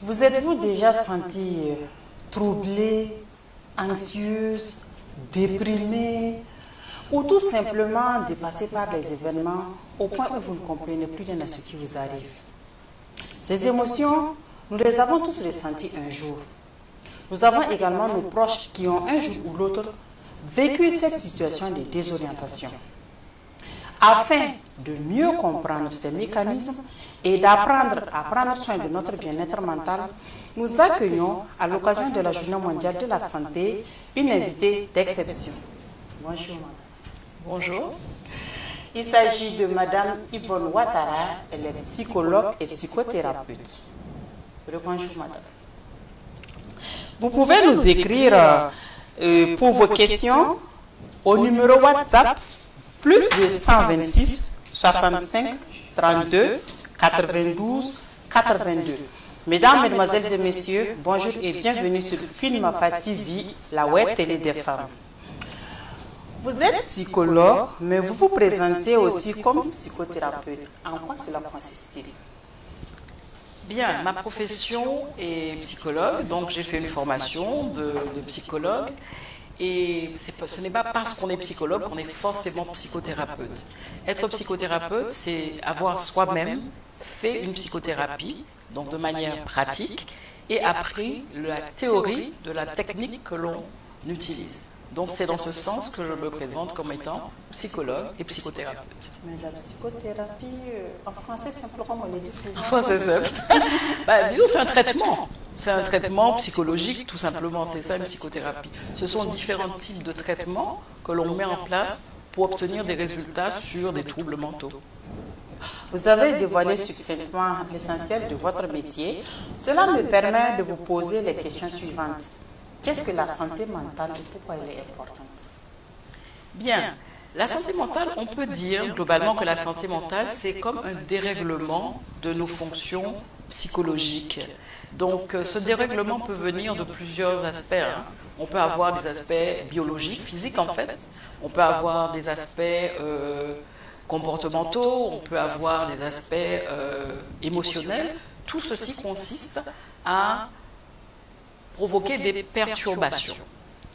Vous êtes-vous déjà senti troublée, anxieuse, déprimée ou tout simplement dépassée par les événements au point où vous ne comprenez plus rien à ce qui vous arrive? Ces émotions, nous les avons tous ressenties un jour. Nous avons également nos proches qui ont un jour ou l'autre vécu cette situation de désorientation. Afin de mieux comprendre ces mécanismes et d'apprendre à prendre soin de notre bien-être mental, nous accueillons, à l'occasion de la Journée mondiale de la santé, une invitée d'exception. Bonjour, madame. Bonjour. Il s'agit de madame Yvonne Ouattara, elle est psychologue et psychothérapeute. Bonjour, madame. Vous pouvez nous écrire pour vos questions au numéro WhatsApp plus de 126 65 32 92 82. Mesdames, Mesdemoiselles et Messieurs, bonjour et bienvenue sur Filmafa TV, la web télé des femmes. Vous êtes psychologue, mais vous vous présentez aussi comme psychothérapeute. En quoi cela consiste-t-il? Bien, ma profession est psychologue, donc j'ai fait une formation de psychologue. Et ce n'est pas parce qu'on est psychologue qu'on est forcément psychothérapeute. Être psychothérapeute, c'est avoir soi-même fait une psychothérapie, donc de manière pratique, et appris la théorie de la technique que l'on utilise. Donc c'est dans ce sens que je me présente comme étant psychologue et psychothérapeute. Mais la psychothérapie, en français, simplement, on le dit souvent. En français, simple. Disons, c'est un traitement. C'est un traitement psychologique, tout simplement. C'est ça, une psychothérapie. Ce sont différents types de traitements que l'on met en place pour obtenir des résultats sur des troubles mentaux. Vous avez dévoilé succinctement l'essentiel de votre métier. Cela me permet de vous poser les questions suivantes. Qu'est-ce que la santé mentale et pourquoi elle est importante? Bien, la santé mentale, on peut dire globalement que la santé mentale, c'est comme un dérèglement de nos fonctions psychologiques. Donc, ce dérèglement peut venir de plusieurs aspects. On peut avoir des aspects biologiques, physiques en fait. On peut avoir des aspects comportementaux, on peut avoir des aspects émotionnels. Tout ceci consiste à provoquer des perturbations.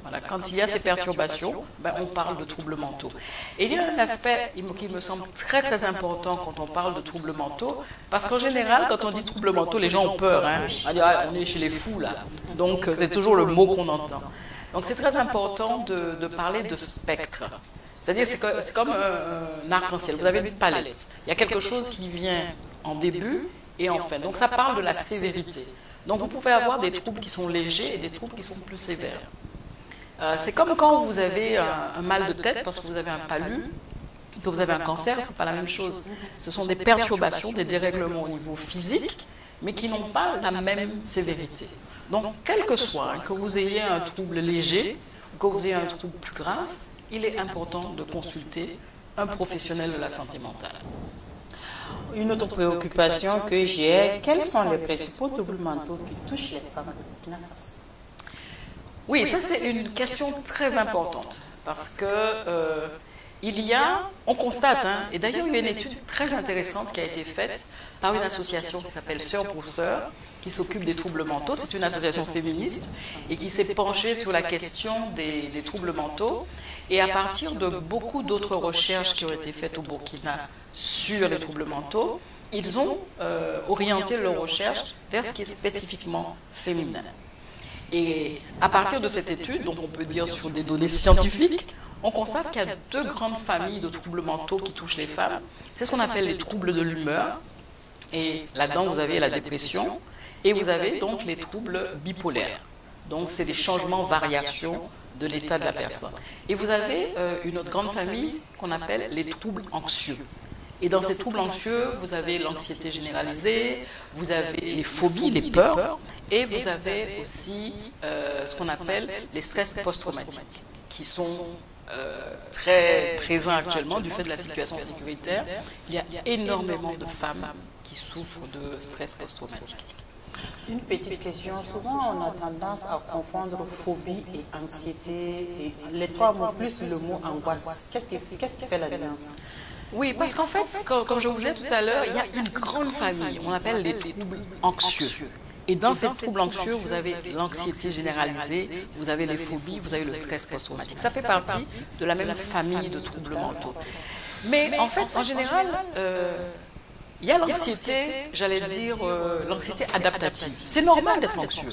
Voilà, quand il y a ces perturbations, on parle de troubles mentaux. Et il y a un aspect qui me semble très très important quand on parle de troubles mentaux, parce qu'en général, quand on dit troubles mentaux, les gens ont peur. On est chez les fous là. Donc c'est toujours le mot qu'on entend. Donc c'est très important de parler de spectre. C'est-à-dire c'est comme un arc-en-ciel. Vous avez une palette. Il y a quelque chose qui vient en début et en fin. Donc ça parle de la sévérité. Donc vous pouvez avoir des troubles qui sont légers et des troubles qui sont plus sévères. C'est comme quand vous avez un mal de tête parce que vous avez un palu, que vous avez un cancer, ce n'est pas la même chose. Ce sont des perturbations, des dérèglements au niveau physique, mais qui n'ont pas la même sévérité. Donc, quel que soit, que vous ayez un trouble léger ou que vous ayez un trouble plus grave, il est important de consulter un professionnel de la santé mentale. Une autre préoccupation que j'ai, quels sont les principaux troubles mentaux qui touchent les femmes au Burkina Faso? Oui, ça c'est une question très importante parce que on constate, et d'ailleurs il y a une étude très intéressante qui a été faite par une association qui s'appelle Sœurs pour Sœurs, qui s'occupe des troubles mentaux. C'est une association féministe et qui s'est penchée sur la question des troubles mentaux. Et à partir de beaucoup d'autres recherches qui ont été faites au Burkina sur les troubles mentaux, ils ont orienté leurs recherches vers ce qui est spécifiquement féminin. Et à partir de cette étude, donc on peut dire sur des données scientifiques, on constate qu'il y a deux grandes familles de troubles mentaux qui touchent les femmes. C'est ce qu'on appelle les troubles de l'humeur. Et là-dedans, vous avez la dépression. Et vous avez donc les troubles bipolaires. Donc c'est des changements, variations de l'état de la personne. Et vous avez une autre grande famille qu'on appelle les troubles anxieux. Et dans ces troubles anxieux, vous avez l'anxiété généralisée, vous avez les phobies, les peurs, et vous avez aussi ce qu'on appelle les stress post-traumatiques, qui sont très présents actuellement du fait de la situation sécuritaire. Il y a énormément de femmes qui souffrent de stress post-traumatique. Une petite question. Souvent, on a tendance à confondre phobie et anxiété, et les trois mots plus le mot angoisse. Qu'est-ce qui fait la nuance? Oui, parce qu'en fait, comme je vous ai dit tout à l'heure, il y a une grande famille, on appelle les troubles anxieux. Et dans ces troubles anxieux, vous avez l'anxiété généralisée, vous avez les phobies, vous avez le stress post-traumatique. Ça fait partie de la même famille de troubles mentaux. Mais en fait, en général, il y a l'anxiété, j'allais dire, l'anxiété adaptative. C'est normal d'être anxieux.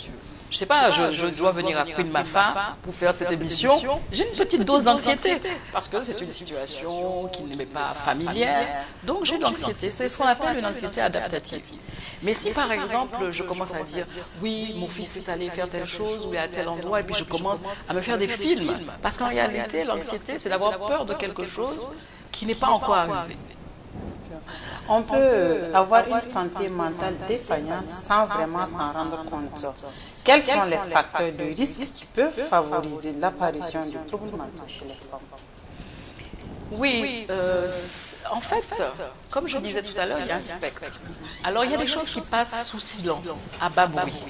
Je ne sais pas, je dois venir à Queen Mafa pour faire cette émission. J'ai une petite dose d'anxiété parce que c'est une situation qui ne m'est pas familière. Donc j'ai de l'anxiété. C'est ce qu'on appelle une anxiété adaptative. Mais si par exemple, je commence à dire, oui, mon fils est allé faire telle chose ou est à tel endroit, et puis je commence à me faire des films. Parce qu'en réalité, l'anxiété, c'est d'avoir peur de quelque chose qui n'est pas encore arrivé. On peut avoir une santé mentale défaillante sans vraiment s'en rendre compte. Quels sont les facteurs de risque qui peuvent favoriser l'apparition de troubles mentaux chez les femmes? Oui, en fait, comme je disais tout à l'heure, il y a un spectre. Alors, il y a des choses qui passent sous silence, à bas bruit.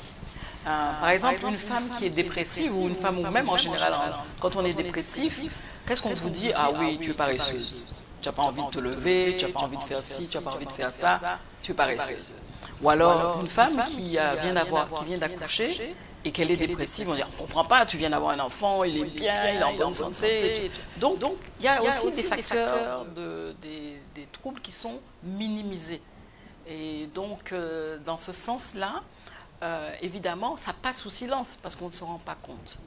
Par exemple, une femme qui est dépressive, ou une femme, ou même en général, quand on est dépressif, qu'est-ce qu'on vous dit? Ah oui, tu es paresseuse. Tu n'as pas envie de te lever, tu n'as pas envie de faire ci, tu n'as pas envie de faire ça, tu es paresseuse. Ou alors, une femme qui vient d'accoucher et qu'elle est dépressive, on dit, on ne comprend pas, tu viens d'avoir un enfant, il est bien, il est en bonne santé. Donc, il y a aussi des facteurs, des troubles qui sont minimisés. Et donc, dans ce sens-là, évidemment, ça passe sous silence parce qu'on ne se rend pas compte.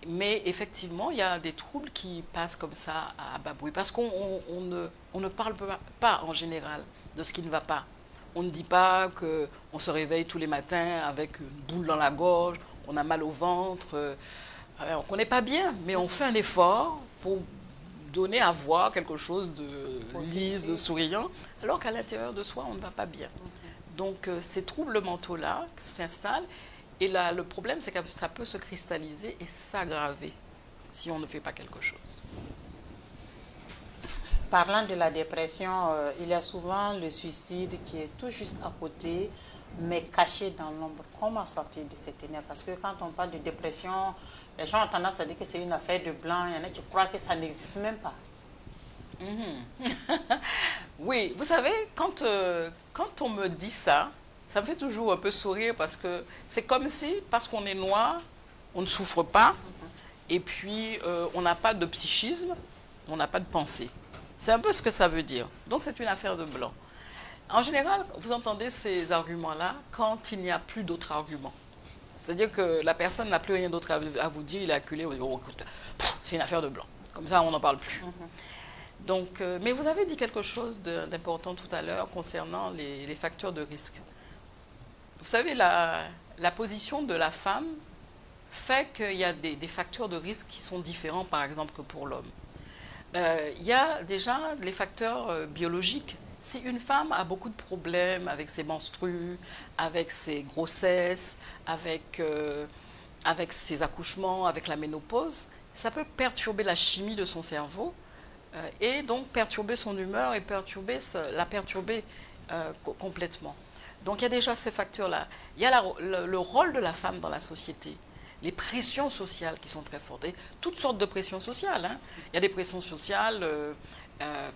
Mais effectivement, il y a des troubles qui passent comme ça à bas bruit. Parce qu'on ne parle pas en général de ce qui ne va pas. On ne dit pas qu'on se réveille tous les matins avec une boule dans la gorge, qu'on a mal au ventre, qu'on n'est pas bien. Mais on fait un effort pour donner à voir quelque chose de lisse, de souriant, alors qu'à l'intérieur de soi, on ne va pas bien. Donc ces troubles mentaux-là s'installent. Et là, le problème, c'est que ça peut se cristalliser et s'aggraver si on ne fait pas quelque chose. Parlant de la dépression, il y a souvent le suicide qui est tout juste à côté, mais caché dans l'ombre. Comment sortir de cette ténèbres? Parce que quand on parle de dépression, les gens ont tendance à dire que c'est une affaire de blanc. Il y en a qui croient que ça n'existe même pas. Oui, vous savez, quand on me dit ça, ça me fait toujours un peu sourire parce que c'est comme si, parce qu'on est noir, on ne souffre pas et puis on n'a pas de psychisme, on n'a pas de pensée. C'est un peu ce que ça veut dire. Donc c'est une affaire de blanc. En général, vous entendez ces arguments-là quand il n'y a plus d'autres arguments. C'est-à-dire que la personne n'a plus rien d'autre à vous dire, il est acculé, on dit, oh, écoute, c'est une affaire de blanc. Comme ça, on n'en parle plus. Donc, mais vous avez dit quelque chose d'important tout à l'heure concernant les facteurs de risque. Vous savez, la position de la femme fait qu'il y a des facteurs de risque qui sont différents, par exemple, que pour l'homme. Il y a déjà les facteurs biologiques. Si une femme a beaucoup de problèmes avec ses menstrues, avec ses grossesses, avec ses accouchements, avec la ménopause, ça peut perturber la chimie de son cerveau et donc perturber son humeur et la perturber complètement. Donc il y a déjà ces facteurs-là. Il y a le rôle de la femme dans la société, les pressions sociales qui sont très fortes, et toutes sortes de pressions sociales. Hein. Il y a des pressions sociales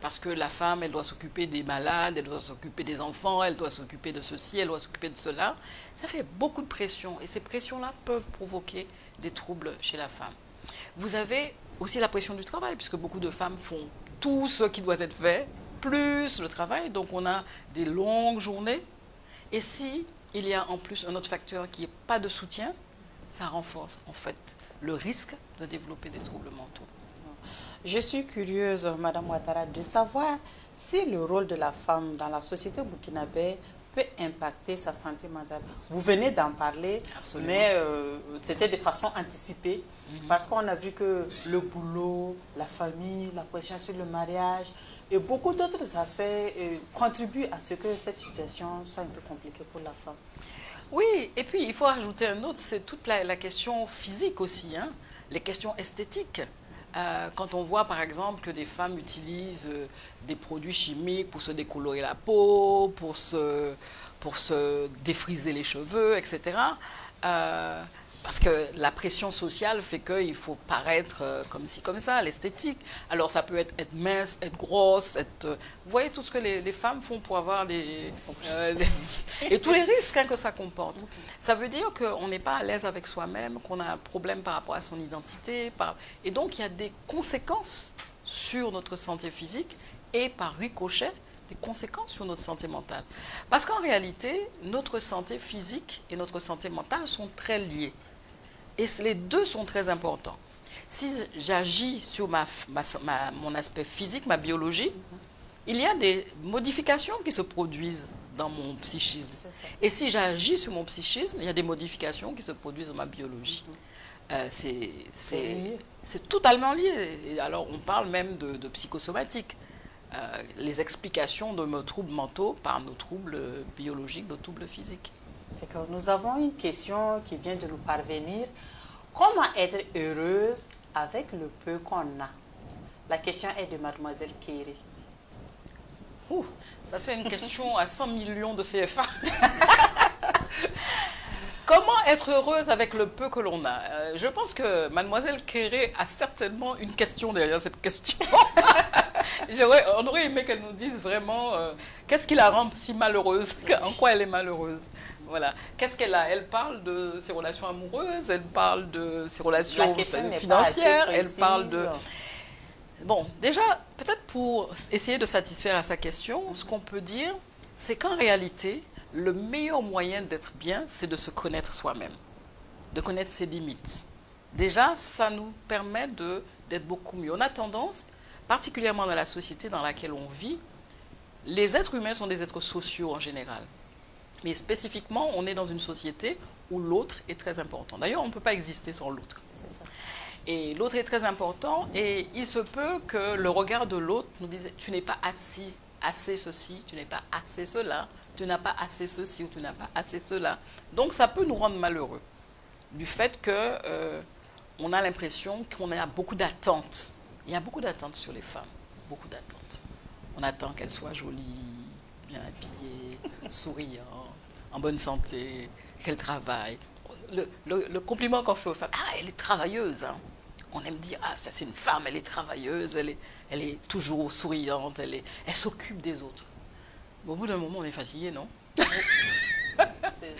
parce que la femme, elle doit s'occuper des malades, elle doit s'occuper des enfants, elle doit s'occuper de ceci, elle doit s'occuper de cela. Ça fait beaucoup de pressions, et ces pressions-là peuvent provoquer des troubles chez la femme. Vous avez aussi la pression du travail, puisque beaucoup de femmes font tout ce qui doit être fait, plus le travail, donc on a des longues journées. Et si il y a en plus un autre facteur qui n'est pas de soutien, ça renforce en fait le risque de développer des troubles mentaux. Je suis curieuse, Madame Ouattara, de savoir si le rôle de la femme dans la société burkinabé peut impacter sa santé mentale. Vous venez d'en parler, absolument, mais c'était de façon anticipée, parce qu'on a vu que le boulot, la famille, la pression sur le mariage et beaucoup d'autres aspects contribuent à ce que cette situation soit un peu compliquée pour la femme. Oui, et puis il faut rajouter un autre, c'est toute la question physique aussi, hein, les questions esthétiques. Quand on voit par exemple que des femmes utilisent des produits chimiques pour se décolorer la peau, pour se défriser les cheveux, etc., Parce que la pression sociale fait qu'il faut paraître comme ci, comme ça, l'esthétique. Alors ça peut être mince, être grosse, vous voyez tout ce que les femmes font pour avoir et tous les risques hein, que ça comporte. Ça veut dire qu'on n'est pas à l'aise avec soi-même, qu'on a un problème par rapport à son identité. Et donc il y a des conséquences sur notre santé physique et par ricochet, des conséquences sur notre santé mentale. Parce qu'en réalité, notre santé physique et notre santé mentale sont très liées. Et les deux sont très importants. Si j'agis sur mon aspect physique, ma biologie, il y a des modifications qui se produisent dans mon psychisme. Et si j'agis sur mon psychisme, il y a des modifications qui se produisent dans ma biologie. C'est totalement lié. Et alors, on parle même de psychosomatique. Les explications de nos troubles mentaux par nos troubles biologiques, nos troubles physiques. D'accord. Nous avons une question qui vient de nous parvenir. Comment être heureuse avec le peu qu'on a? La question est de Mademoiselle Kéré. Ça c'est une question à 100 millions de CFA. Comment être heureuse avec le peu que l'on a? Je pense que Mademoiselle Kéré a certainement une question derrière cette question. On aurait aimé qu'elle nous dise vraiment qu'est-ce qui la rend si malheureuse, en quoi elle est malheureuse. Voilà. Qu'est-ce qu'elle a? Elle parle de ses relations amoureuses, elle parle de ses relations financières, elle parle de... Bon, déjà, peut-être pour essayer de satisfaire à sa question, ce qu'on peut dire, c'est qu'en réalité, le meilleur moyen d'être bien, c'est de se connaître soi-même, de connaître ses limites. Déjà, ça nous permet d'être beaucoup mieux. On a tendance, particulièrement dans la société dans laquelle on vit, les êtres humains sont des êtres sociaux en général. Mais spécifiquement, on est dans une société où l'autre est très important. D'ailleurs, on ne peut pas exister sans l'autre. Et l'autre est très important et il se peut que le regard de l'autre nous dise « tu n'es pas assez ceci, tu n'es pas assez cela, tu n'as pas assez ceci ou tu n'as pas assez cela ». Donc, ça peut nous rendre malheureux du fait qu'on a l'impression qu'on a beaucoup d'attentes. Il y a beaucoup d'attentes sur les femmes, beaucoup d'attentes. On attend qu'elles soient jolies, bien habillées, souriantes, en bonne santé, qu'elles travaillent. Le compliment qu'on fait aux femmes, ah, elle est travailleuse. Hein. On aime dire, ah, ça c'est une femme, elle est travailleuse, elle est toujours souriante, elle s'occupe des autres. Mais au bout d'un moment, on est fatigué, non?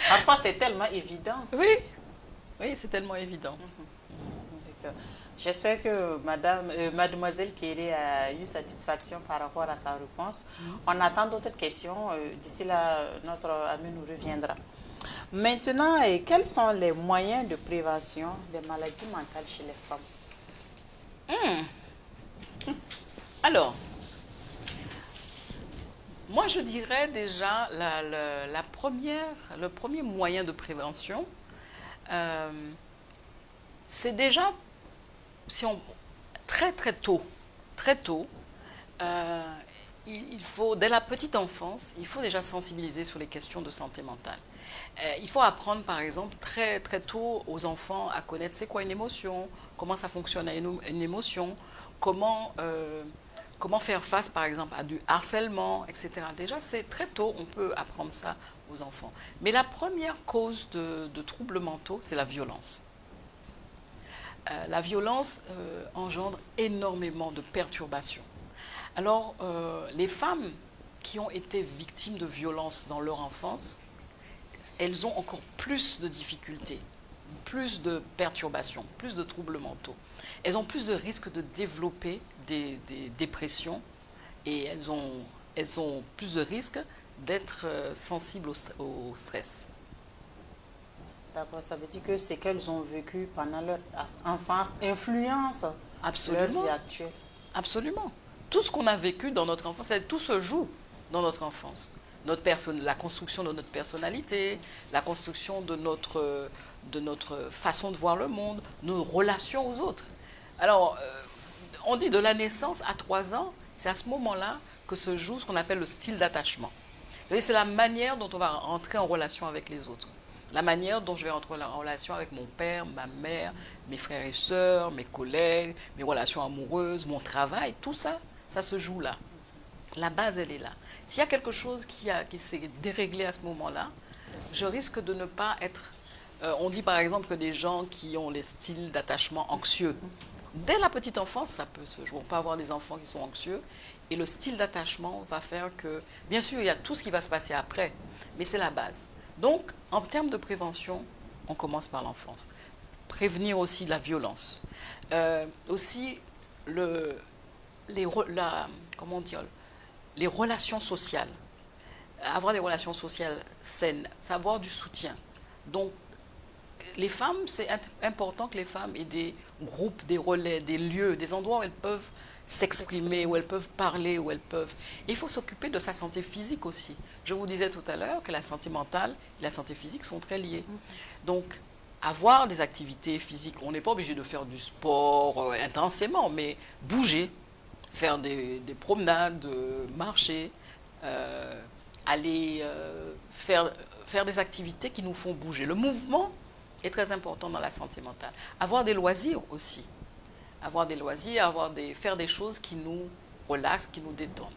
Parfois, c'est tellement évident. Oui, c'est tellement évident. J'espère que Mademoiselle Kéré a eu satisfaction par rapport à sa réponse. On attend d'autres questions. D'ici là, notre ami nous reviendra. Maintenant, quels sont les moyens de prévention des maladies mentales chez les femmes? Alors, moi je dirais déjà le premier moyen de prévention, c'est déjà très tôt, il faut, dès la petite enfance, il faut déjà sensibiliser sur les questions de santé mentale. Il faut apprendre, par exemple, très tôt aux enfants à connaître c'est quoi une émotion, comment ça fonctionne une émotion, comment faire face, par exemple, à du harcèlement, etc. Déjà, c'est très tôt, on peut apprendre ça aux enfants. Mais la première cause de troubles mentaux, c'est la violence. La violence engendre énormément de perturbations. Alors, les femmes qui ont été victimes de violences dans leur enfance, elles ont encore plus de difficultés, plus de perturbations, plus de troubles mentaux. Elles ont plus de risques de développer des dépressions et elles ont plus de risques d'être sensibles au stress. D'accord, ça veut dire que ce qu'elles ont vécu pendant leur enfance influence leur vie actuelle. Absolument. Tout ce qu'on a vécu dans notre enfance, tout se joue dans notre enfance. La construction de notre personnalité, la construction de notre façon de voir le monde, nos relations aux autres. Alors, on dit de la naissance à 3 ans, c'est à ce moment-là que se joue ce qu'on appelle le style d'attachement. C'est la manière dont on va entrer en relation avec les autres. La manière dont je vais entrer en relation avec mon père, ma mère, mes frères et sœurs, mes collègues, mes relations amoureuses, mon travail, tout ça, ça se joue là. La base, elle est là. S'il y a quelque chose qui s'est déréglé à ce moment-là, je risque de ne pas être On dit par exemple que des gens qui ont les styles d'attachement anxieux, dès la petite enfance, ça peut se jouer. On peut avoir des enfants qui sont anxieux et le style d'attachement va faire que, bien sûr, il y a tout ce qui va se passer après, mais c'est la base. Donc, en termes de prévention, on commence par l'enfance. Prévenir aussi la violence. Aussi, comment dire, les relations sociales. Avoir des relations sociales saines, savoir du soutien. Donc, les femmes, c'est important que les femmes aient des groupes, des relais, des lieux, des endroits où elles peuvent s'exprimer, où elles peuvent parler, où elles peuvent... Il faut s'occuper de sa santé physique aussi. Je vous disais tout à l'heure que la santé mentale et la santé physique sont très liées. Donc, avoir des activités physiques, on n'est pas obligé de faire du sport intensément, mais bouger, faire des promenades, marcher, aller faire des activités qui nous font bouger. Le mouvement est très important dans la santé mentale. Avoir des loisirs aussi. Avoir des loisirs, faire des choses qui nous relaxent, qui nous détendent.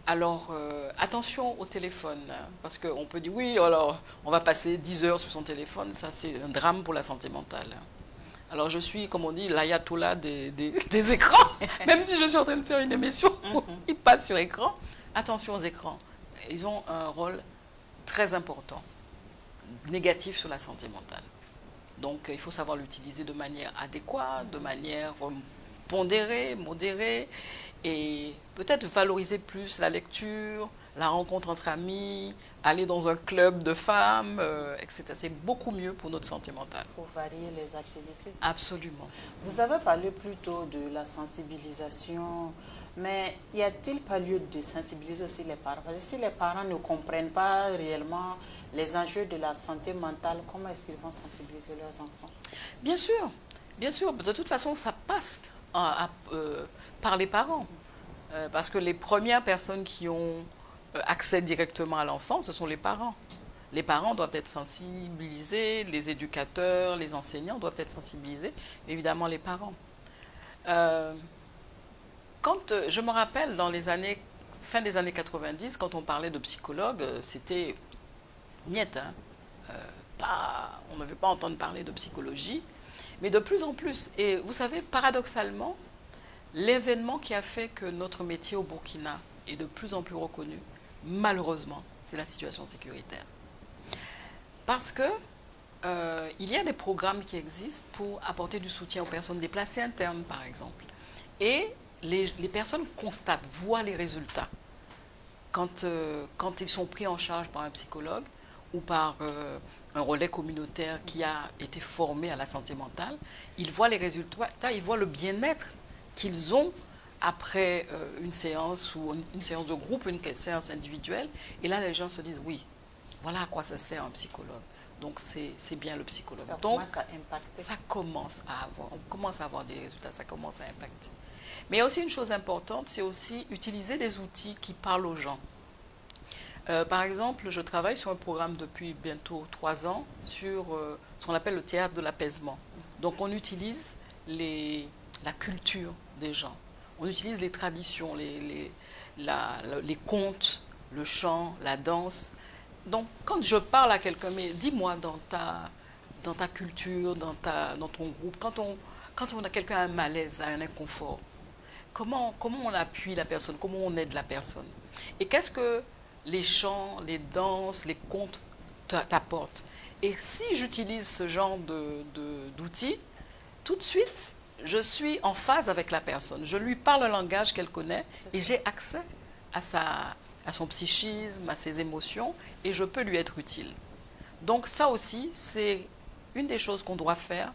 Alors, attention au téléphone, hein, parce qu'on peut dire, oui, alors, on va passer 10 heures sur son téléphone, ça c'est un drame pour la santé mentale. Alors, je suis, comme on dit, l'ayatollah des écrans, même si je suis en train de faire une émission où ils passent sur écran. Attention aux écrans, ils ont un rôle très important, négatif sur la santé mentale. Donc, il faut savoir l'utiliser de manière adéquate, de manière pondérée, modérée, et peut-être valoriser plus la lecture, la rencontre entre amis, aller dans un club de femmes, etc. C'est beaucoup mieux pour notre santé mentale. Il faut varier les activités. Absolument. Vous avez parlé plutôt de la sensibilisation, mais y a-t-il pas lieu de sensibiliser aussi les parents? Parce que si les parents ne comprennent pas réellement les enjeux de la santé mentale, comment est-ce qu'ils vont sensibiliser leurs enfants? Bien sûr, bien sûr. De toute façon, ça passe par les parents. Parce que les premières personnes qui ont accès directement à l'enfant, ce sont les parents. Les parents doivent être sensibilisés, les éducateurs, les enseignants doivent être sensibilisés, évidemment les parents. Je me rappelle dans les années, fin des années 90, quand on parlait de psychologue, c'était niet, hein. On ne veut pas entendre parler de psychologie, mais de plus en plus. Et vous savez, paradoxalement, l'événement qui a fait que notre métier au Burkina est de plus en plus reconnu, malheureusement, c'est la situation sécuritaire. Parce que il y a des programmes qui existent pour apporter du soutien aux personnes déplacées internes, par exemple. Et les personnes constatent, voient les résultats. Quand ils sont pris en charge par un psychologue ou par un relais communautaire qui a été formé à la santé mentale, ils voient les résultats, ils voient le bien-être qu'ils ont après une séance ou une séance de groupe, une séance individuelle. Et là, les gens se disent, oui, voilà à quoi ça sert un psychologue. Donc, c'est bien le psychologue. Ça Donc, commence à impacter. On commence à avoir des résultats, ça commence à impacter. Mais il y a aussi une chose importante, c'est aussi utiliser des outils qui parlent aux gens. Par exemple, je travaille sur un programme depuis bientôt 3 ans sur ce qu'on appelle le théâtre de l'apaisement. Donc, on utilise la culture des gens. On utilise les traditions, les contes, le chant, la danse. Donc, quand je parle à quelqu'un, mais dis-moi dans ta culture, dans ton groupe, quand on a quelqu'un à un malaise, à un inconfort, comment on appuie la personne, comment on aide la personne? Et qu'est-ce que les chants, les danses, les contes t'apportent? Et si j'utilise ce genre d'outils, tout de suite, je suis en phase avec la personne. Je lui parle un langage qu'elle connaît et j'ai accès à son psychisme, à ses émotions, et je peux lui être utile. Donc ça aussi, c'est une des choses qu'on doit faire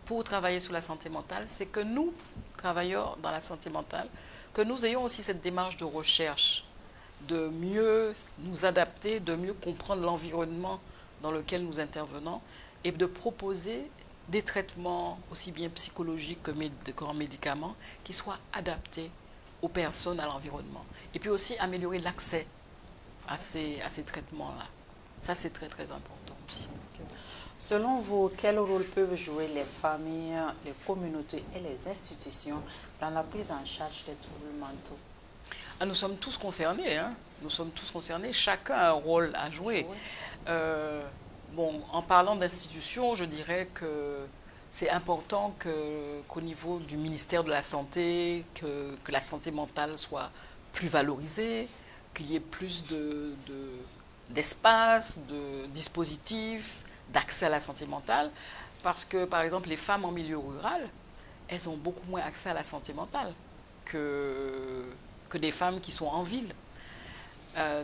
pour travailler sur la santé mentale, c'est que nous, travailleurs dans la santé mentale, que nous ayons aussi cette démarche de recherche, de mieux nous adapter, de mieux comprendre l'environnement dans lequel nous intervenons et de proposer des traitements aussi bien psychologiques que en médicaments qui soient adaptés aux personnes, à l'environnement. Et puis aussi améliorer l'accès à ces traitements-là. Ça, c'est très, très important aussi. Selon vous, quel rôle peuvent jouer les familles, les communautés et les institutions dans la prise en charge des troubles mentaux? Nous sommes tous concernés, hein. Nous sommes tous concernés. Chacun a un rôle à jouer. Bon, en parlant d'institutions, je dirais que c'est important qu'au niveau du ministère de la Santé, que la santé mentale soit plus valorisée, qu'il y ait plus d'espace, de dispositifs, d'accès à la santé mentale. Parce que, par exemple, les femmes en milieu rural, elles ont beaucoup moins accès à la santé mentale que des femmes qui sont en ville.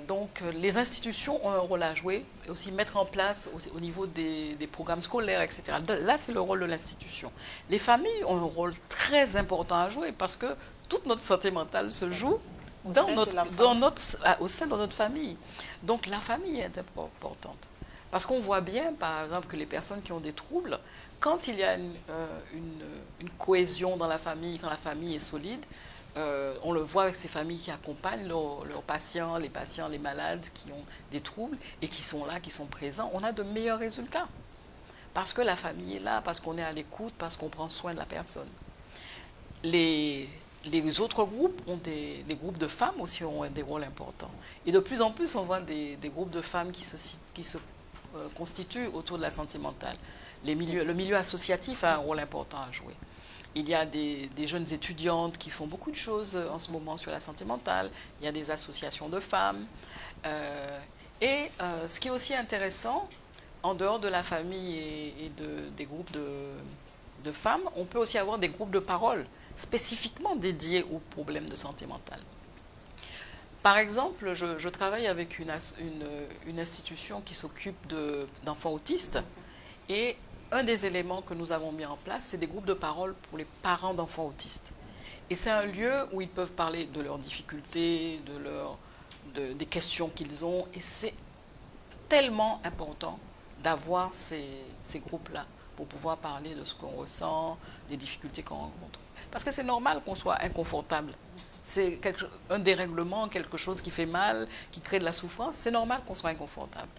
Donc, les institutions ont un rôle à jouer, et aussi mettre en place au niveau des programmes scolaires, etc. Là, c'est le rôle de l'institution. Les familles ont un rôle très important à jouer parce que toute notre santé mentale se joue au sein de notre famille. Donc, la famille est importante. Parce qu'on voit bien, par exemple, que les personnes qui ont des troubles, quand il y a une cohésion dans la famille, quand la famille est solide, on le voit avec ces familles qui accompagnent leurs patients, les malades qui ont des troubles et qui sont là, qui sont présents, on a de meilleurs résultats. Parce que la famille est là, parce qu'on est à l'écoute, parce qu'on prend soin de la personne. Les autres groupes les groupes de femmes aussi ont des rôles importants. Et de plus en plus, on voit des groupes de femmes qui se constituent autour de la santé mentale. Le milieu associatif a un rôle important à jouer. Il y a des jeunes étudiantes qui font beaucoup de choses en ce moment sur la santé mentale. Il y a des associations de femmes. Ce qui est aussi intéressant, en dehors de la famille et des groupes de femmes, on peut aussi avoir des groupes de parole spécifiquement dédiés aux problèmes de santé mentale. Par exemple, je travaille avec une institution qui s'occupe d'enfants autistes et un des éléments que nous avons mis en place, c'est des groupes de parole pour les parents d'enfants autistes. Et c'est un lieu où ils peuvent parler de leurs difficultés, des questions qu'ils ont. Et c'est tellement important d'avoir ces groupes-là pour pouvoir parler de ce qu'on ressent, des difficultés qu'on rencontre. Parce que c'est normal qu'on soit inconfortable. C'est un dérèglement, quelque chose qui fait mal, qui crée de la souffrance. C'est normal qu'on soit inconfortable.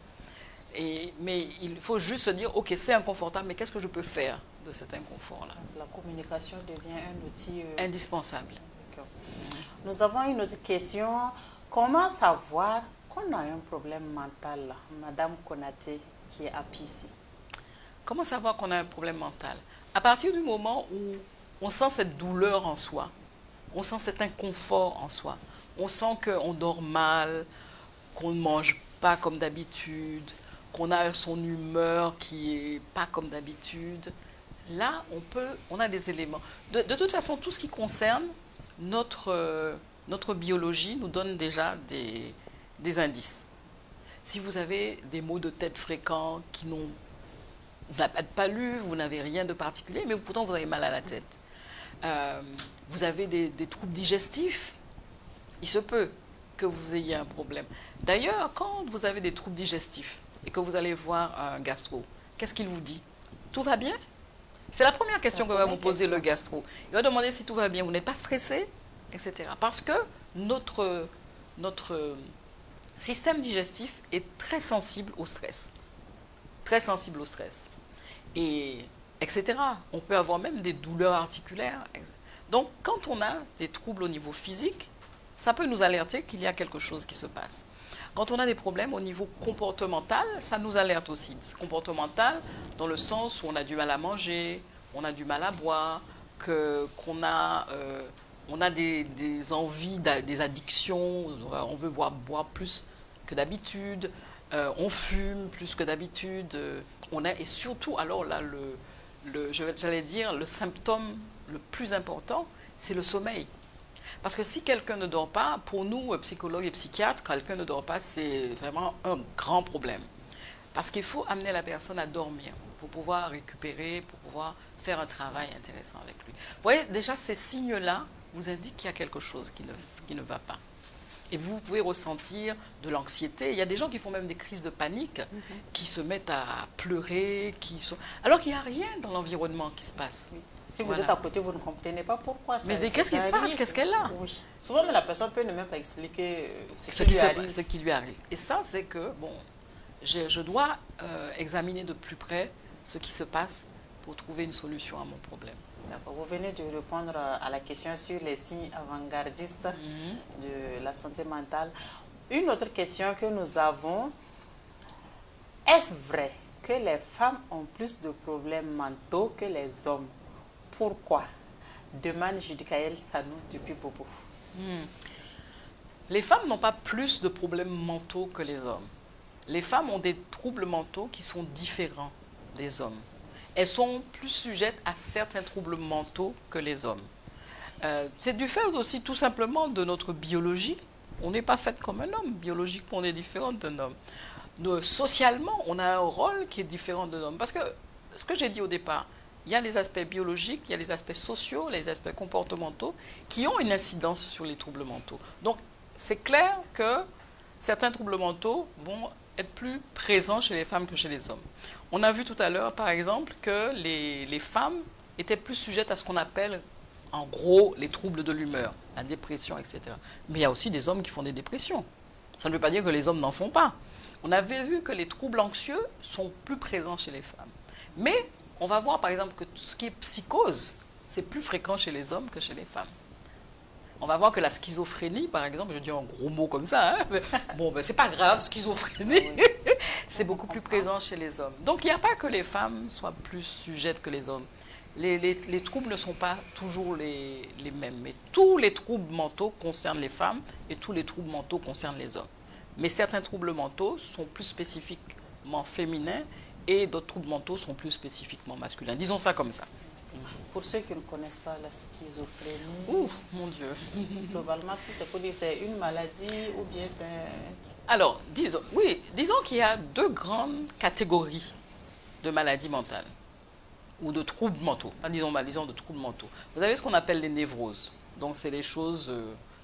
Mais il faut juste se dire, ok, c'est inconfortable, mais qu'est-ce que je peux faire de cet inconfort-là? La communication devient un outil indispensable. Nous avons une autre question. Comment savoir qu'on a un problème mental, Madame Konaté, qui est à ici? Comment savoir qu'on a un problème mental? À partir du moment où on sent cette douleur en soi, on sent cet inconfort en soi, on sent qu'on dort mal, qu'on ne mange pas comme d'habitude, qu'on a son humeur qui n'est pas comme d'habitude, là, on a des éléments. De toute façon, tout ce qui concerne notre biologie nous donne déjà des indices. Si vous avez des maux de tête fréquents vous n'avez pas lu, vous n'avez rien de particulier, mais pourtant vous avez mal à la tête. Vous avez des troubles digestifs, il se peut que vous ayez un problème. D'ailleurs, quand vous avez des troubles digestifs et que vous allez voir un gastro, qu'est-ce qu'il vous dit? Tout va bien? C'est la première question que va vous poser le gastro. Il va demander si tout va bien, vous n'êtes pas stressé, etc. Parce que notre système digestif est très sensible au stress. Très sensible au stress. Etc. On peut avoir même des douleurs articulaires. Donc, quand on a des troubles au niveau physique, ça peut nous alerter qu'il y a quelque chose qui se passe. Quand on a des problèmes au niveau comportemental, ça nous alerte aussi. Comportemental, dans le sens où on a du mal à manger, on a du mal à boire, qu'on a des envies, des addictions, on veut boire plus que d'habitude, on fume plus que d'habitude, et surtout, alors là, j'allais dire, le symptôme le plus important, c'est le sommeil. Parce que si quelqu'un ne dort pas, pour nous, psychologues et psychiatres, quelqu'un ne dort pas, c'est vraiment un grand problème. Parce qu'il faut amener la personne à dormir pour pouvoir récupérer, pour pouvoir faire un travail intéressant avec lui. Vous voyez, déjà, ces signes-là vous indiquent qu'il y a quelque chose qui ne va pas. Et vous pouvez ressentir de l'anxiété. Il y a des gens qui font même des crises de panique, qui se mettent à pleurer, alors qu'il n'y a rien dans l'environnement qui se passe. Oui. Si vous êtes à côté, vous ne comprenez pas pourquoi ça. Mais qu'est-ce qui se passe? Qu'est-ce qu'elle a? Oui. Souvent, la personne peut ne même pas expliquer ce qui lui arrive. Et ça, c'est que, bon, je dois examiner de plus près ce qui se passe pour trouver une solution à mon problème. Vous venez de répondre à la question sur les signes avant-gardistes de la santé mentale. Une autre question que nous avons, est-ce vrai que les femmes ont plus de problèmes mentaux que les hommes. Pourquoi? Demande Judicaël Sanou depuis Bobo. Les femmes n'ont pas plus de problèmes mentaux que les hommes. Les femmes ont des troubles mentaux qui sont différents des hommes. Elles sont plus sujettes à certains troubles mentaux que les hommes. C'est du fait aussi tout simplement de notre biologie. On n'est pas fait comme un homme. Biologiquement, on est différent d'un homme. Socialement, on a un rôle qui est différent d'un homme. Parce que ce que j'ai dit au départ, il y a les aspects biologiques, il y a les aspects sociaux, les aspects comportementaux qui ont une incidence sur les troubles mentaux. Donc, c'est clair que certains troubles mentaux vont être plus présents chez les femmes que chez les hommes. On a vu tout à l'heure, par exemple, que les femmes étaient plus sujettes à ce qu'on appelle, en gros, les troubles de l'humeur, la dépression, etc. Mais il y a aussi des hommes qui font des dépressions. Ça ne veut pas dire que les hommes n'en font pas. On avait vu que les troubles anxieux sont plus présents chez les femmes. Mais on va voir, par exemple, que tout ce qui est psychose, c'est plus fréquent chez les hommes que chez les femmes. On va voir que la schizophrénie, par exemple, je dis un gros mot comme ça, hein, bon, ben, c'est pas grave, schizophrénie, c'est beaucoup plus présent chez les hommes. Donc, il n'y a pas que les femmes soient plus sujettes que les hommes. Les troubles ne sont pas toujours les mêmes, mais tous les troubles mentaux concernent les femmes et tous les troubles mentaux concernent les hommes. Mais certains troubles mentaux sont plus spécifiquement féminins et d'autres troubles mentaux sont plus spécifiquement masculins. Disons ça comme ça. Pour ceux qui ne connaissent pas la schizophrénie, ouh, mon Dieu. Globalement, si c'est une maladie ou bien c'est... Alors, disons qu'il y a deux grandes catégories de maladies mentales ou de troubles mentaux. Disons de troubles mentaux. Vous avez ce qu'on appelle les névroses. Donc, c'est les choses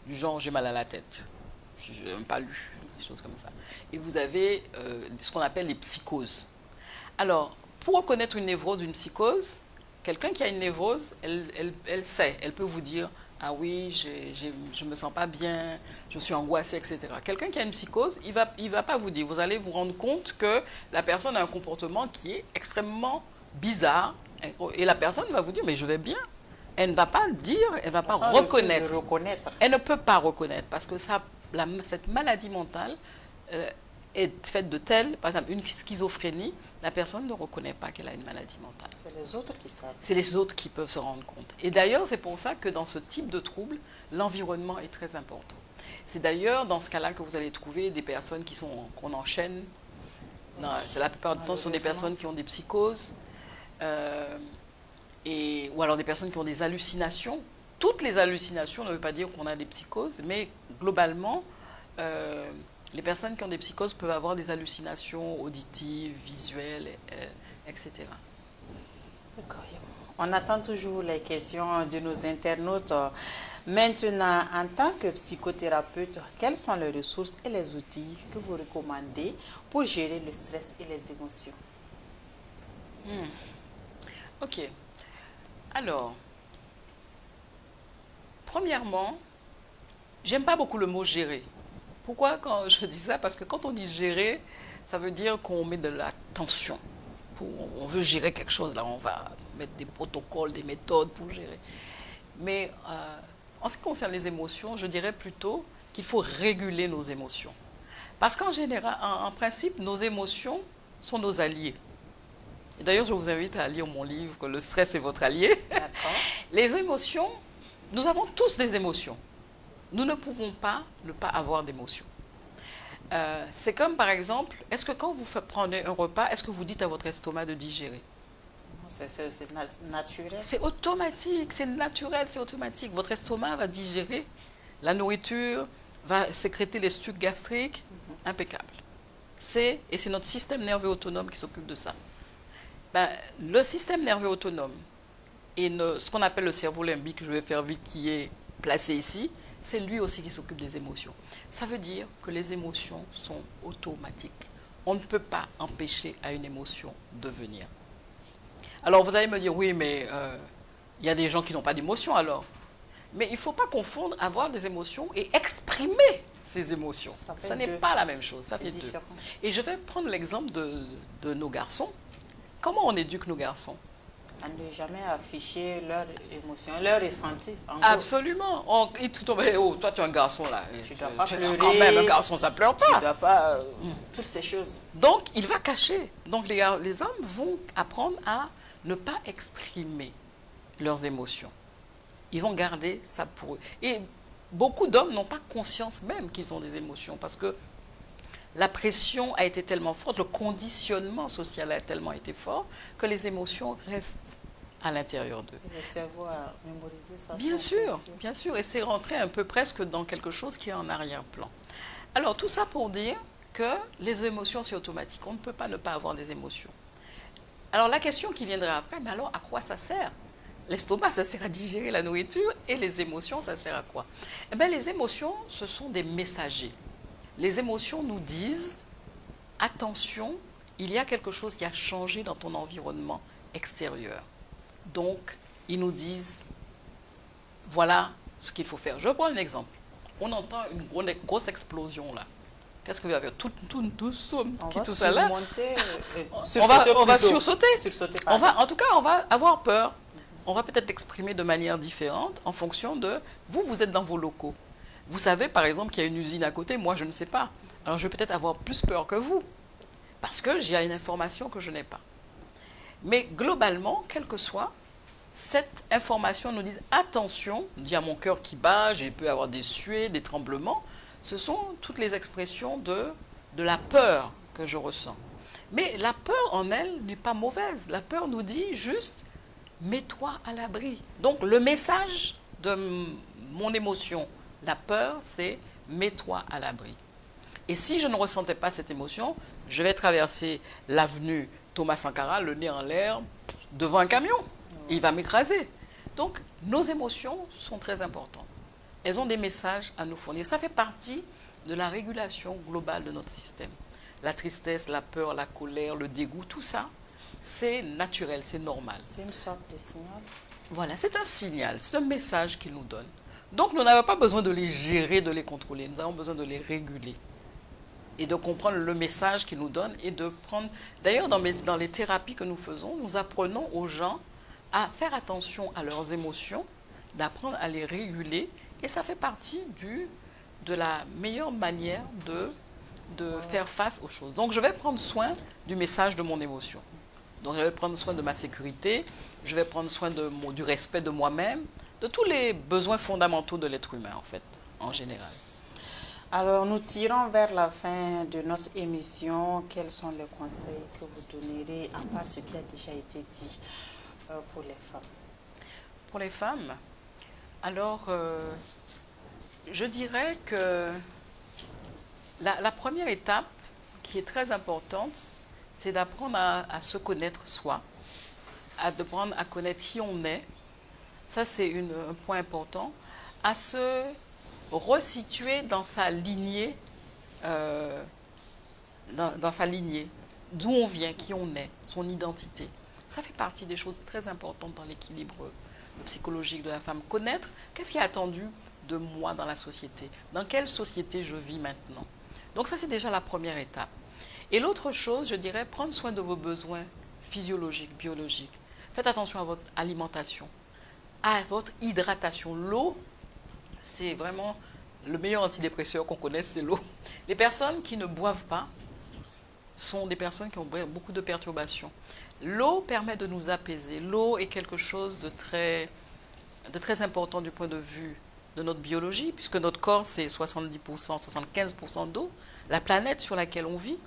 du genre j'ai mal à la tête. Je n'ai même pas lu, des choses comme ça. Et vous avez ce qu'on appelle les psychoses. Alors, pour reconnaître une névrose d'une psychose, quelqu'un qui a une névrose, elle sait, elle peut vous dire « Ah oui, je ne me sens pas bien, je suis angoissée, etc. » Quelqu'un qui a une psychose, il va pas vous dire. Vous allez vous rendre compte que la personne a un comportement qui est extrêmement bizarre. Et la personne va vous dire « Mais je vais bien. » Elle ne va pas dire, elle ne va pas reconnaître. Elle ne peut pas reconnaître parce que cette maladie mentale est faite de telle, par exemple, une schizophrénie, la personne ne reconnaît pas qu'elle a une maladie mentale. C'est les autres qui savent. C'est les autres qui peuvent se rendre compte. Et d'ailleurs, c'est pour ça que dans ce type de trouble, l'environnement est très important. C'est d'ailleurs dans ce cas-là que vous allez trouver des personnes qu'on enchaîne. C'est la plupart du temps, ce sont des personnes qui ont des psychoses, ou alors des personnes qui ont des hallucinations. Toutes les hallucinations ne veut pas dire qu'on a des psychoses, mais globalement, les personnes qui ont des psychoses peuvent avoir des hallucinations auditives, visuelles, etc. D'accord. On attend toujours les questions de nos internautes. Maintenant, en tant que psychothérapeute, quelles sont les ressources et les outils que vous recommandez pour gérer le stress et les émotions? Ok. Alors, premièrement, j'aime pas beaucoup le mot gérer. Pourquoi quand je dis ça? Parce que quand on dit gérer, ça veut dire qu'on met de la tension. On veut gérer quelque chose, là, on va mettre des protocoles, des méthodes pour gérer. Mais en ce qui concerne les émotions, je dirais plutôt qu'il faut réguler nos émotions. Parce qu'en général, en principe, nos émotions sont nos alliés. D'ailleurs, je vous invite à lire mon livre « Le stress est votre allié ». Les émotions, nous avons tous des émotions. Nous ne pouvons pas ne pas avoir d'émotions. C'est comme par exemple, est-ce que quand vous prenez un repas, est-ce que vous dites à votre estomac de digérer? C'est naturel. C'est automatique, c'est naturel, c'est automatique. Votre estomac va digérer la nourriture, va sécréter les sucs gastriques, impeccable. Et c'est notre système nerveux autonome qui s'occupe de ça. Le système nerveux autonome et ce qu'on appelle le cerveau limbique, je vais faire vite, qui est placé ici, c'est lui aussi qui s'occupe des émotions. Ça veut dire que les émotions sont automatiques. On ne peut pas empêcher à une émotion de venir. Alors vous allez me dire, oui, mais il y a des gens qui n'ont pas d'émotions alors. Mais il ne faut pas confondre avoir des émotions et exprimer ces émotions. Ça n'est pas la même chose, ça fait deux. Et je vais prendre l'exemple de nos garçons. Comment on éduque nos garçons? À ne jamais afficher leurs émotions, leurs ressentis. Absolument. Oh, toi, tu es un garçon là. Tu ne dois pas pleurer. Quand même, un garçon, ça pleure pas. Tu ne dois pas... Toutes ces choses. Donc, il va cacher. Donc, les hommes vont apprendre à ne pas exprimer leurs émotions. Ils vont garder ça pour eux. Et beaucoup d'hommes n'ont pas conscience même qu'ils ont des émotions parce que la pression a été tellement forte, le conditionnement social a tellement été fort que les émotions restent à l'intérieur d'eux. Le cerveau a mémorisé ça. Bien sûr. Et c'est rentré un peu presque dans quelque chose qui est en arrière-plan. Alors, tout ça pour dire que les émotions, c'est automatique. On ne peut pas ne pas avoir des émotions. Alors, la question qui viendra après, mais alors, à quoi ça sert? L'estomac, ça sert à digérer la nourriture et les émotions, ça sert à quoi? Eh bien, les émotions, ce sont des messagers. Les émotions nous disent, attention, il y a quelque chose qui a changé dans ton environnement extérieur. Donc, ils nous disent, voilà ce qu'il faut faire. Je vais prendre un exemple. On entend une grosse explosion là. Qu'est-ce que vous avez? Tout ça là. On va sursauter. En tout cas, on va avoir peur. On va peut-être l'exprimer de manière différente en fonction de... Vous êtes dans vos locaux. Vous savez, par exemple, qu'il y a une usine à côté. Moi, je ne sais pas. Alors, je vais peut-être avoir plus peur que vous. Parce que j'ai une information que je n'ai pas. Mais globalement, quel que soit, cette information nous dit attention, il y a mon cœur qui bat, j'ai pu avoir des suées, des tremblements. Ce sont toutes les expressions de la peur que je ressens. Mais la peur en elle n'est pas mauvaise. La peur nous dit juste, mets-toi à l'abri. Donc le message de mon émotion, la peur, c'est mets-toi à l'abri. Et si je ne ressentais pas cette émotion, je vais traverser l'avenue Thomas Sankara, le nez en l'air, devant un camion. Il va m'écraser. Donc, nos émotions sont très importantes. Elles ont des messages à nous fournir. Ça fait partie de la régulation globale de notre système. La tristesse, la peur, la colère, le dégoût, tout ça, c'est naturel, c'est normal. C'est une sorte de signal. Voilà, c'est un signal, c'est un message qu'il nous donne. Donc, nous n'avons pas besoin de les gérer, de les contrôler. Nous avons besoin de les réguler. Et de comprendre le message qu'ils nous donnent et de prendre... D'ailleurs, dans les thérapies que nous faisons, nous apprenons aux gens à faire attention à leurs émotions, d'apprendre à les réguler. Et ça fait partie de la meilleure manière de faire face aux choses. Donc, je vais prendre soin du message de mon émotion. Donc, je vais prendre soin de ma sécurité, je vais prendre soin du respect de moi-même, de tous les besoins fondamentaux de l'être humain, en fait, en général. Alors, nous tirons vers la fin de notre émission. Quels sont les conseils que vous donnerez, à part ce qui a déjà été dit, pour les femmes? Pour les femmes, alors, je dirais que la première étape, qui est très importante, c'est d'apprendre à se connaître soi, d'apprendre à connaître qui on est. Ça, c'est un point important. À se resituer dans sa lignée, d'où on vient, qui on est, son identité. Ça fait partie des choses très importantes dans l'équilibre psychologique de la femme. Connaître qu'est-ce qui est attendu de moi dans la société, dans quelle société je vis maintenant. Donc ça, c'est déjà la première étape. Et l'autre chose, je dirais, prendre soin de vos besoins physiologiques, biologiques. Faites attention à votre alimentation, à votre hydratation. L'eau, c'est vraiment le meilleur antidépresseur qu'on connaisse, c'est l'eau. Les personnes qui ne boivent pas sont des personnes qui ont beaucoup de perturbations. L'eau permet de nous apaiser. L'eau est quelque chose de très important du point de vue de notre biologie, puisque notre corps, c'est 70%, 75% d'eau. La planète sur laquelle on vit,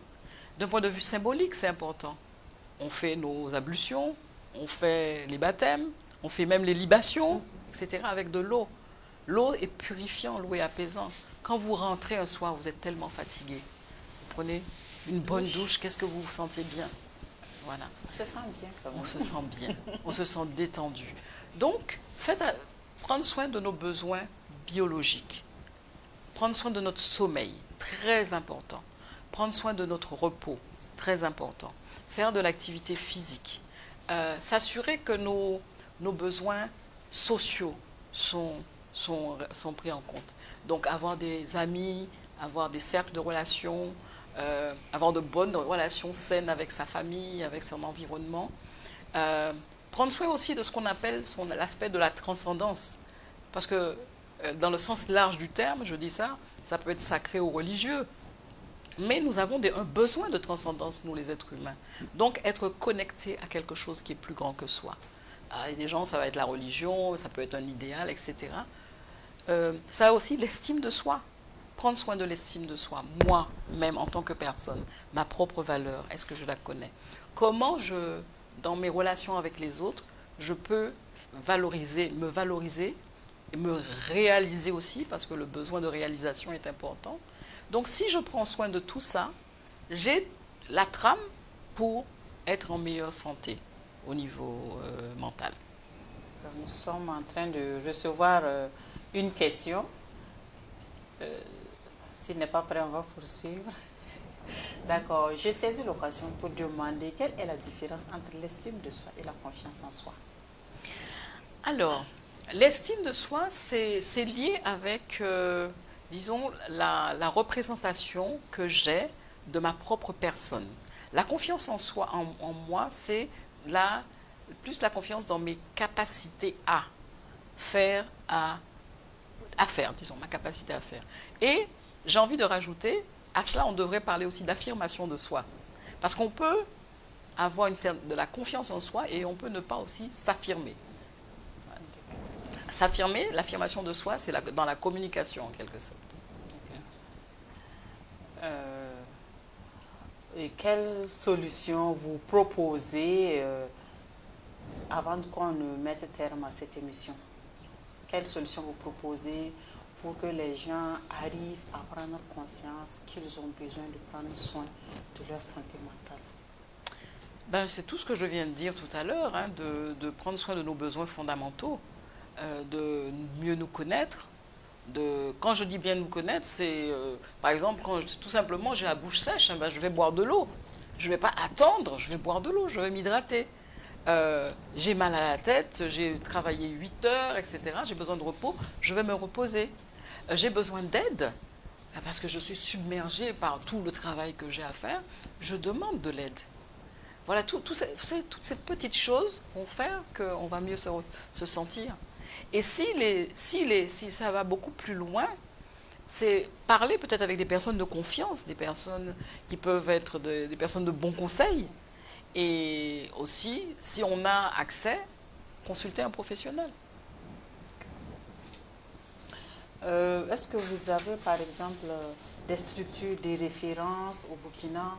d'un point de vue symbolique, c'est important. On fait nos ablutions, on fait les baptêmes, on fait même les libations, etc. avec de l'eau. L'eau est purifiante, l'eau est apaisante. Quand vous rentrez un soir, vous êtes tellement fatigué. Vous prenez une bonne douche, qu'est-ce que vous vous sentez bien? Voilà. On se sent bien quand même. On se sent bien, on se sent détendu. Donc, prendre soin de nos besoins biologiques. Prendre soin de notre sommeil, très important. Prendre soin de notre repos, très important. Faire de l'activité physique. S'assurer que nos besoins sociaux sont pris en compte. Donc, avoir des amis, avoir des cercles de relations, avoir de bonnes relations saines avec sa famille, avec son environnement. Prendre soin aussi de ce qu'on appelle l'aspect de la transcendance. Parce que dans le sens large du terme, je dis ça, ça peut être sacré ou religieux. Mais nous avons un besoin de transcendance, nous les êtres humains. Donc être connecté à quelque chose qui est plus grand que soi. Alors, des gens, ça va être la religion, ça peut être un idéal, etc. Ça a aussi l'estime de soi. Prendre soin de l'estime de soi, moi-même en tant que personne, ma propre valeur, est-ce que je la connais? Comment dans mes relations avec les autres, je peux me valoriser et me réaliser aussi, parce que le besoin de réalisation est important. Donc si je prends soin de tout ça, j'ai la trame pour être en meilleure santé au niveau mental. Nous sommes en train de recevoir une question. S'il n'est pas prêt, on va poursuivre. D'accord. J'ai saisi l'occasion pour demander quelle est la différence entre l'estime de soi et la confiance en soi. Alors, l'estime de soi, c'est lié avec, disons, la représentation que j'ai de ma propre personne. La confiance en soi, en moi, c'est plus la confiance dans mes capacités à faire, disons, ma capacité à faire. Et j'ai envie de rajouter, à cela, on devrait parler aussi d'affirmation de soi. Parce qu'on peut avoir de la confiance en soi et on peut ne pas aussi s'affirmer. S'affirmer, l'affirmation de soi, c'est dans la communication en quelque sorte. Et quelles solutions vous proposez avant qu'on ne mette terme à cette émission? Quelles solutions vous proposez pour que les gens arrivent à prendre conscience qu'ils ont besoin de prendre soin de leur santé mentale? Ben, c'est tout ce que je viens de dire tout à l'heure, hein, de prendre soin de nos besoins fondamentaux, de mieux nous connaître. Quand je dis bien nous connaître, c'est par exemple quand tout simplement j'ai la bouche sèche, hein, ben, je vais boire de l'eau. Je ne vais pas attendre, je vais boire de l'eau, je vais m'hydrater. J'ai mal à la tête, j'ai travaillé 8 heures, etc. J'ai besoin de repos, je vais me reposer. J'ai besoin d'aide, parce que je suis submergée par tout le travail que j'ai à faire, je demande de l'aide. Voilà, toutes ces petites choses vont faire qu'on va mieux se sentir. Et si ça va beaucoup plus loin, c'est parler peut-être avec des personnes de confiance, des personnes qui peuvent être des personnes de bons conseils. Et aussi, si on a accès, consulter un professionnel. Est-ce que vous avez, par exemple, des structures, des références au Burkina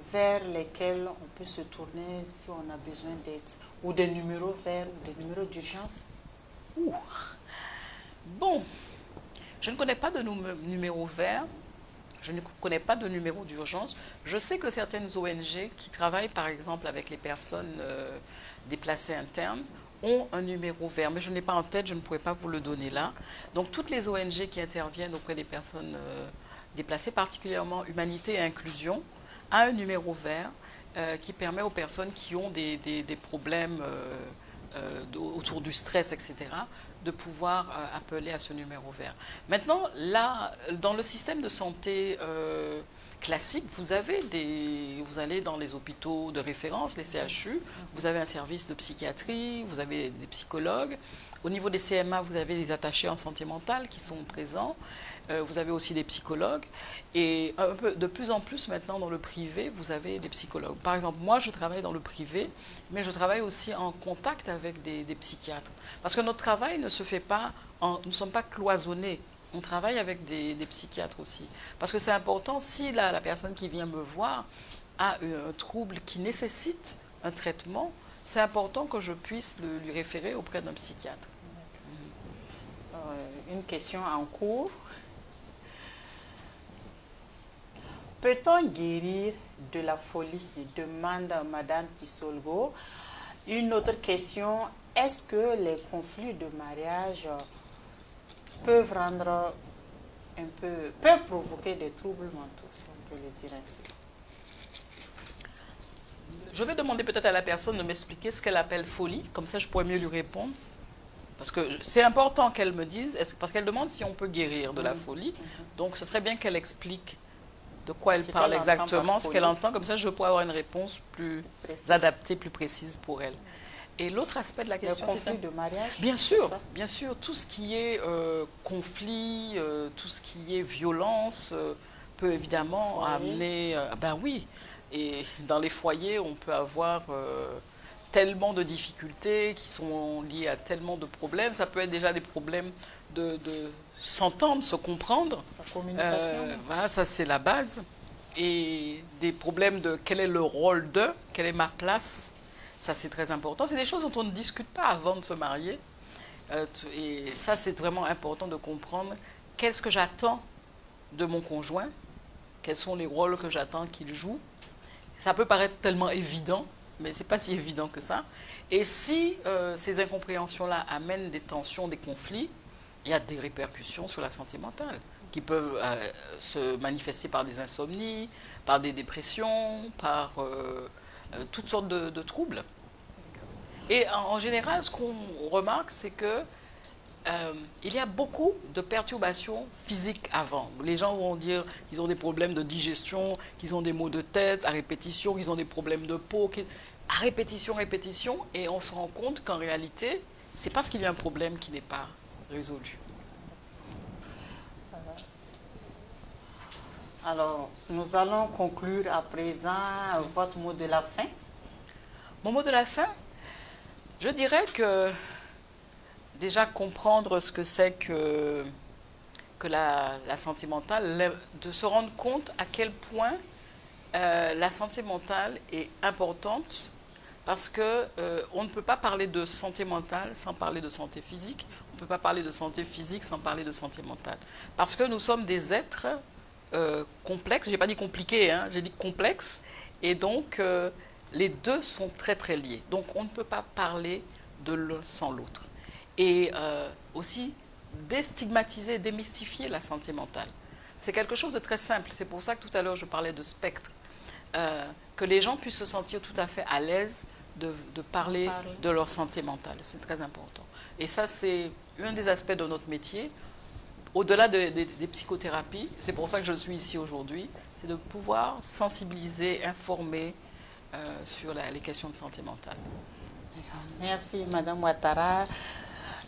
vers lesquelles on peut se tourner si on a besoin d'aide, ou des numéros verts ou des numéros d'urgence? Bon, je ne connais pas de numéro vert, je ne connais pas de numéro d'urgence. Je sais que certaines ONG qui travaillent par exemple avec les personnes déplacées internes ont un numéro vert, mais je n'ai pas en tête, je ne pourrais pas vous le donner là. Donc toutes les ONG qui interviennent auprès des personnes déplacées, particulièrement Humanité et Inclusion, ont un numéro vert qui permet aux personnes qui ont des problèmes autour du stress, etc., de pouvoir appeler à ce numéro vert. Maintenant, là, dans le système de santé classique, vous allez dans les hôpitaux de référence, les CHU, vous avez un service de psychiatrie, vous avez des psychologues. Au niveau des CMA, vous avez des attachés en santé mentale qui sont présents. Vous avez aussi des psychologues. Et de plus en plus maintenant dans le privé, vous avez des psychologues. Par exemple, moi, je travaille dans le privé, mais je travaille aussi en contact avec des psychiatres. Parce que notre travail ne se fait pas, nous ne sommes pas cloisonnés. On travaille avec des psychiatres aussi. Parce que c'est important, si la personne qui vient me voir a un trouble qui nécessite un traitement, c'est important que je puisse lui référer auprès d'un psychiatre. Une question en cours. Peut-on guérir de la folie? Demande Madame Kissolgo. Une autre question, est-ce que les conflits de mariage peuvent provoquer des troubles mentaux, si on peut le dire ainsi? Je vais demander peut-être à la personne de m'expliquer ce qu'elle appelle folie, comme ça je pourrais mieux lui répondre. Parce que c'est important qu'elle me dise, parce qu'elle demande si on peut guérir de la folie. Donc ce serait bien qu'elle explique de quoi elle parle exactement, ce qu'elle entend, comme ça je pourrais avoir une réponse plus adaptée, plus précise pour elle. Et l'autre aspect de la question, c'est conflit de mariage. Bien sûr, tout ce qui est conflit, tout ce qui est violence peut évidemment amener... ben oui, et dans les foyers, on peut avoir tellement de difficultés qui sont liées à tellement de problèmes. Ça peut être déjà des problèmes de s'entendre, se comprendre. La communication. Voilà, ça c'est la base. Et des problèmes de quel est le rôle de, quelle est ma place, ça c'est très important. C'est des choses dont on ne discute pas avant de se marier. Et ça c'est vraiment important de comprendre qu'est-ce que j'attends de mon conjoint, quels sont les rôles que j'attends qu'il joue. Ça peut paraître tellement évident, mais ce n'est pas si évident que ça. Et si ces incompréhensions-là amènent des tensions, des conflits, il y a des répercussions sur la santé mentale qui peuvent se manifester par des insomnies, par des dépressions, par toutes sortes de troubles. Et en général, ce qu'on remarque, c'est que il y a beaucoup de perturbations physiques avant. Les gens vont dire qu'ils ont des problèmes de digestion, qu'ils ont des maux de tête à répétition, qu'ils ont des problèmes de peau, à répétition, et on se rend compte qu'en réalité, c'est parce qu'il y a un problème qui n'est pas résolu. Alors, nous allons conclure à présent votre mot de la fin. Mon mot de la fin, je dirais que déjà comprendre ce que c'est que la santé mentale, de se rendre compte à quel point la santé mentale est importante parce que on ne peut pas parler de santé mentale sans parler de santé physique. On ne peut pas parler de santé physique sans parler de santé mentale. Parce que nous sommes des êtres complexes, je n'ai pas dit compliqués, hein, j'ai dit complexes, et donc les deux sont très très liés. Donc on ne peut pas parler de l'un sans l'autre. Et aussi déstigmatiser, démystifier la santé mentale. C'est quelque chose de très simple. C'est pour ça que tout à l'heure je parlais de spectre. Que les gens puissent se sentir tout à fait à l'aise de parler de leur santé mentale. C'est très important. Et ça, c'est un des aspects de notre métier. Au-delà des psychothérapies, c'est pour ça que je suis ici aujourd'hui, c'est de pouvoir sensibiliser, informer sur les questions de santé mentale. Merci, Madame Ouattara.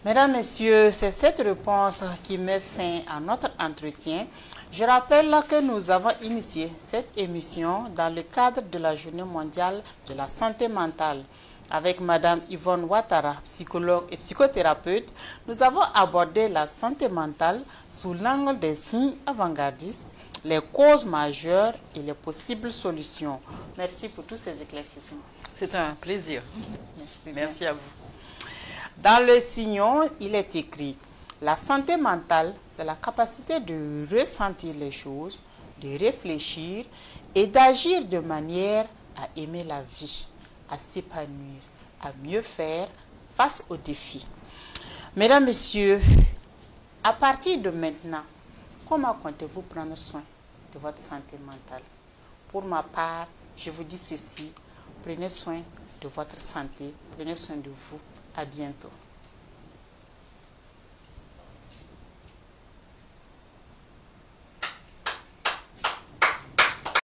Mesdames, Messieurs, c'est cette réponse qui met fin à notre entretien. Je rappelle que nous avons initié cette émission dans le cadre de la Journée mondiale de la santé mentale. Avec Madame Yvonne Ouattara, psychologue et psychothérapeute, nous avons abordé la santé mentale sous l'angle des signes avant-gardistes, les causes majeures et les possibles solutions. Merci pour tous ces éclaircissements. C'est un plaisir. Merci à vous. Dans le signon, il est écrit « La santé mentale, c'est la capacité de ressentir les choses, de réfléchir et d'agir de manière à aimer la vie, à s'épanouir, à mieux faire face aux défis. » Mesdames, Messieurs, à partir de maintenant, comment comptez-vous prendre soin de votre santé mentale? Pour ma part, je vous dis ceci, prenez soin de votre santé, prenez soin de vous. À bientôt.